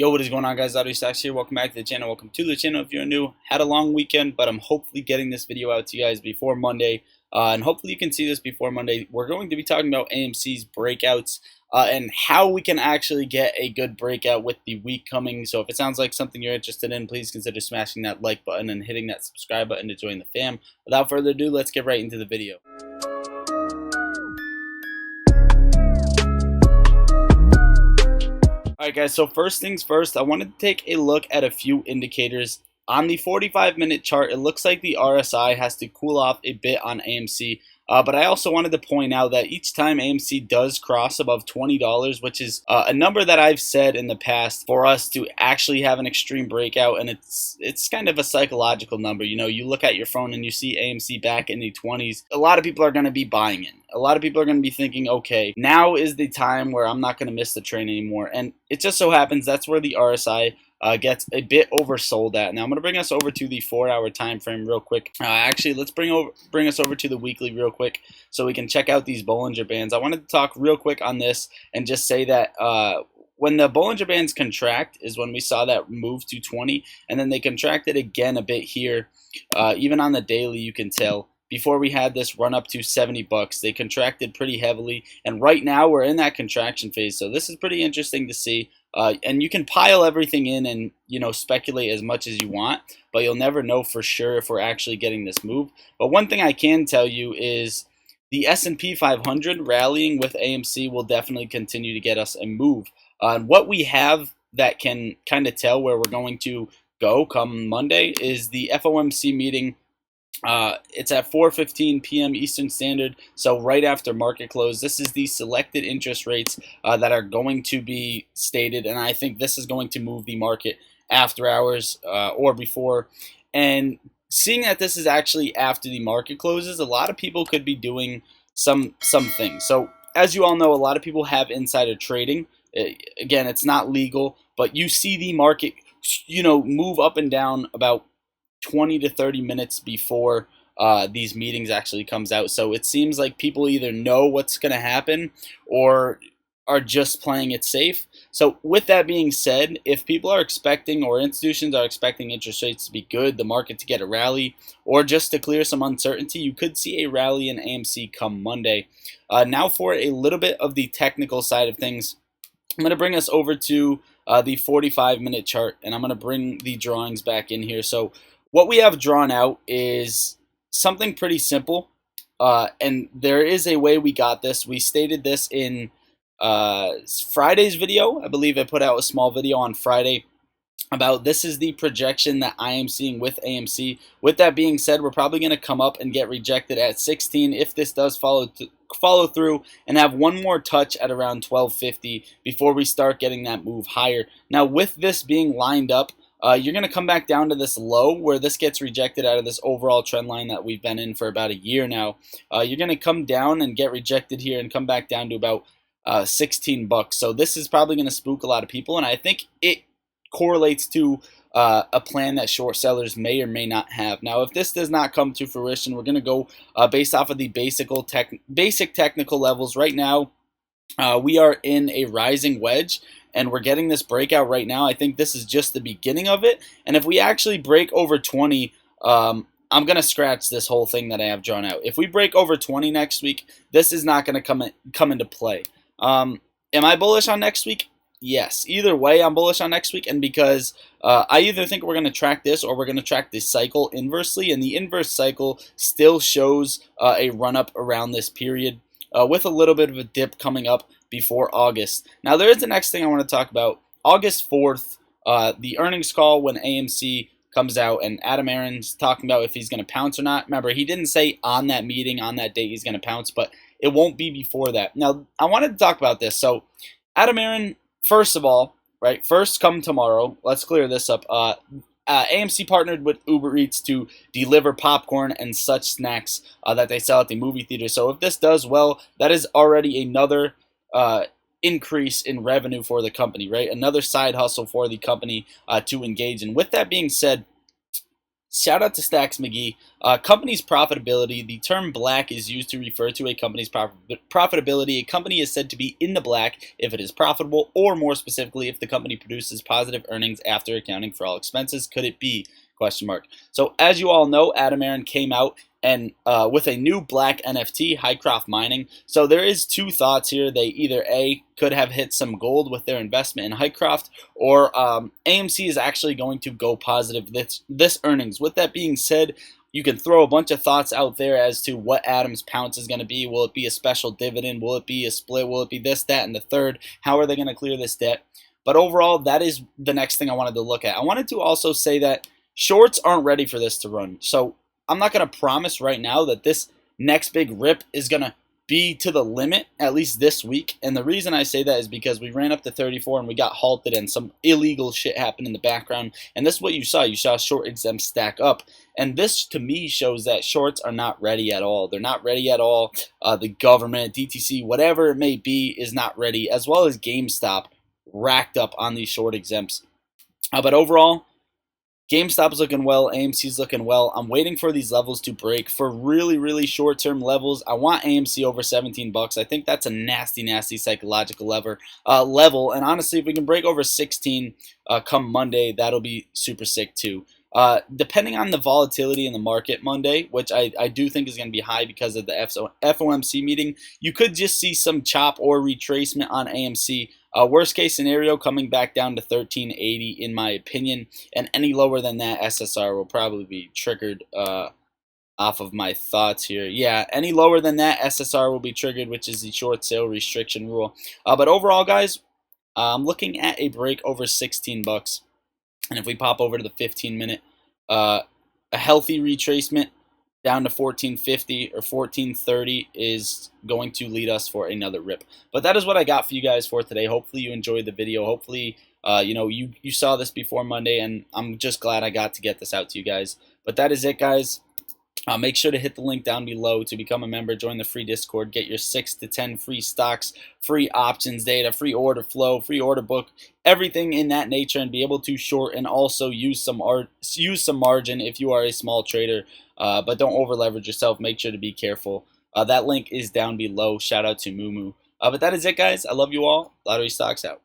Yo, what is going on, guys? Audio Stocks here. Welcome back to the channel. Welcome to the channel if you're new. Had a long weekend, but I'm hopefully getting this video out to you guys before Monday. And hopefully you can see this before Monday. We're going to be talking about AMC's breakouts and how we can actually get a good breakout with the week coming. So if it sounds like something you're interested in, please consider smashing that like button and hitting that subscribe button to join the fam. Without further ado, let's get right into the video. Alright guys, so first things first, I wanted to take a look at a few indicators. On the 45-minute chart, it looks like the RSI has to cool off a bit on AMC, but I also wanted to point out that each time AMC does cross above $20, which is a number that I've said in the past for us to actually have an extreme breakout, and it's kind of a psychological number. You know, you look at your phone and you see AMC back in the 20s, a lot of people are going to be buying in. A lot of people are going to be thinking, okay, now is the time where I'm not going to miss the train anymore. And it just so happens that's where the RSI gets a bit oversold at. Now I'm going to bring us over to the 4-hour time frame real quick. Actually, let's bring us over to the weekly real quick so we can check out these Bollinger Bands. I wanted to talk real quick on this and just say that when the Bollinger Bands contract is when we saw that move to 20, and then they contracted again a bit here. Even on the daily, you can tell. Before we had this run up to 70 bucks, they contracted pretty heavily, and right now we're in that contraction phase. So this is pretty interesting to see. And you can pile everything in and, you know, speculate as much as you want, but you'll never know for sure if we're actually getting this move. But one thing I can tell you is the S&P 500 rallying with AMC will definitely continue to get us a move. And what we have that can kind of tell where we're going to go come Monday is the FOMC meeting. It's at 4:15 p.m. Eastern Standard, so right after market close. This is the selected interest rates that are going to be stated, and I think this is going to move the market after hours or before. And seeing that this is actually after the market closes, a lot of people could be doing some things. So as you all know, a lot of people have insider trading. Again, it's not legal, but you see the market, you know, move up and down about 20 to 30 minutes before these meetings actually comes out. So it seems like people either know what's going to happen or are just playing it safe. So with that being said, if people are expecting, or institutions are expecting, interest rates to be good, the market to get a rally, or just to clear some uncertainty, you could see a rally in AMC come Monday. Now for a little bit of the technical side of things, I'm going to bring us over to the 45-minute chart, and I'm going to bring the drawings back in here. So what we have drawn out is something pretty simple, and there is a way we got this. We stated this in Friday's video. I believe I put out a small video on Friday about this is the projection that I am seeing with AMC. With that being said, we're probably going to come up and get rejected at 16 if this does follow through and have one more touch at around 1250 before we start getting that move higher. Now, with this being lined up, you're going to come back down to this low where this gets rejected out of this overall trend line that we've been in for about a year now. You're going to come down and get rejected here and come back down to about 16 bucks. So this is probably going to spook a lot of people, and I think it correlates to a plan that short sellers may or may not have. Now, if this does not come to fruition, we're going to go based off of the basic technical levels. Right now, we are in a rising wedge, and we're getting this breakout right now. I think this is just the beginning of it, and if we actually break over 20, I'm going to scratch this whole thing that I have drawn out. If we break over 20 next week, this is not going to come into play. Am I bullish on next week? Yes. Either way, I'm bullish on next week, and because I either think we're going to track this or we're going to track this cycle inversely, and the inverse cycle still shows a run-up around this period with a little bit of a dip coming up before August. Now, there is the next thing I want to talk about. August 4th, the earnings call when AMC comes out, and Adam Aron's talking about if he's going to pounce or not. Remember, he didn't say on that meeting, on that date, he's going to pounce, but it won't be before that. Now, I wanted to talk about this. So, Adam Aron, first of all, right, first come tomorrow, let's clear this up. AMC partnered with Uber Eats to deliver popcorn and such snacks that they sell at the movie theater. So if this does well, that is already another increase in revenue for the company, right? Another side hustle for the company to engage in. With that being said, Shout out to Stacks McGee. Company's profitability. The term black is used to refer to a company's profitability. A company is said to be in the black if it is profitable, or more specifically, if the company produces positive earnings after accounting for all expenses. Could it be? Question mark. So as you all know, Adam Aaron came out and with a new black NFT, Highcroft Mining. So there is two thoughts here. They either A, could have hit some gold with their investment in Highcroft, or AMC is actually going to go positive this earnings. With that being said, you can throw a bunch of thoughts out there as to what Adam's pounce is going to be. Will it be a special dividend? Will it be a split? Will it be this, that, and the third? How are they going to clear this debt? But overall, that is the next thing I wanted to look at. I wanted to also say that shorts aren't ready for this to run. So I'm not going to promise right now that this next big rip is going to be to the limit, at least this week. And the reason I say that is because we ran up to 34 and we got halted and some illegal shit happened in the background. And this is what you saw. You saw short exempt stack up. And this, to me, shows that shorts are not ready at all. They're not ready at all. The government, DTC, whatever it may be, is not ready, as well as GameStop racked up on these short exempts. But overall, GameStop's looking well, AMC's looking well. I'm waiting for these levels to break. For really, really short-term levels, I want AMC over 17 bucks. I think that's a nasty, nasty psychological level. And honestly, if we can break over 16 come Monday, that'll be super sick too. Depending on the volatility in the market Monday, which I do think is going to be high because of the FOMC meeting, you could just see some chop or retracement on AMC. Worst case scenario, coming back down to 1380 in my opinion, and any lower than that, SSR will probably be triggered off of my thoughts here. Yeah, any lower than that, SSR will be triggered, which is the short sale restriction rule. But overall, guys, I'm looking at a break over 16 bucks. And if we pop over to the 15-minute, a healthy retracement down to 1450 or 1430 is going to lead us for another rip. But that is what I got for you guys for today. Hopefully you enjoyed the video. Hopefully you saw this before Monday, and I'm just glad I got to get this out to you guys. But that is it, guys. Make sure to hit the link down below to become a member, join the free Discord, get your 6 to 10 free stocks, free options data, free order flow, free order book, everything in that nature, and be able to short and also use some margin if you are a small trader. But don't over leverage yourself. Make sure to be careful. That link is down below. Shout out to Moo. But that is it, guys. I love you all. Lottery Stocks out.